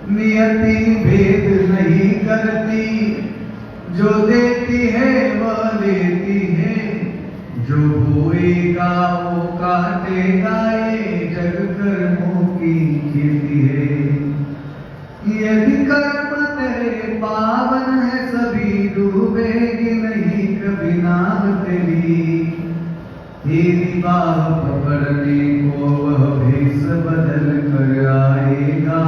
नियति भेद नहीं करती, जो देती है वह लेती है, जो बोएगा वो काटेगा, ये जग कर्मों की खेती है। यदि कर्म तेरे पावन है सभी, डूबेगी नहीं कभी नाव तेरी। तेरी बाह पकड़ने को वह भेष बदल कर आएगा,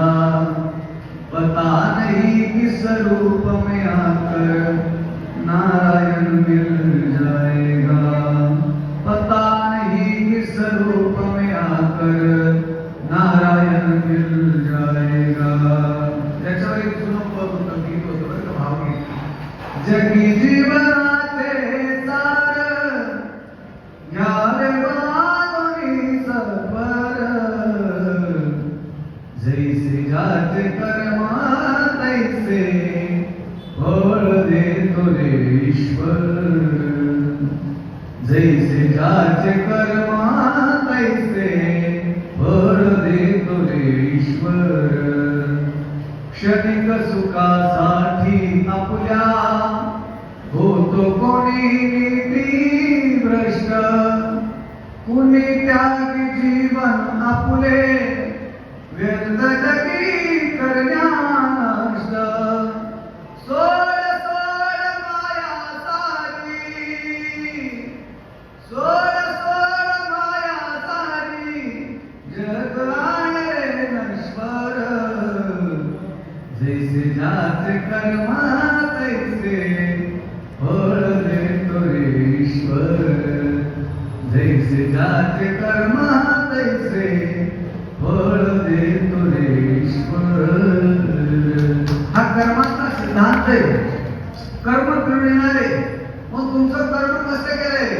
पता नहीं किस रूप में आकर नारायण मिल जाएगा। पता नहीं किस रूप में आकर नारायण मिल जाएगा। त्याच्यावर एक जुनं पद होतं, गीत होतं बरं का, भावगीत. जगी जीवनाचे सार यावे बांधुनी सफर, जैसे जाचे कर्म तैसे फळ देतो रे ईश्वर. जैसे जाचे कर्म तैसे फळ देतो रे ईश्वर. क्षणिक सुखासाठी आपल्या होतो कोणी नीती भ्रष्ट, कुणी त्यागी जीवन आपुले व्यर्थ जगी करण्याष्ट. सोड सोड माया सारी, सोड सोड माया सारी, जग आहे नश्वर. जैसे जाचे कर्म तैसे फळ देतो रे ईश्वर. जैसे जाचे कर्म तैसे फळ देतो रे ईश्वर. हा कर्माचा सिद्धांत आहे. कर्म करून येणारे. मग तुमचं कर्म कसे केले?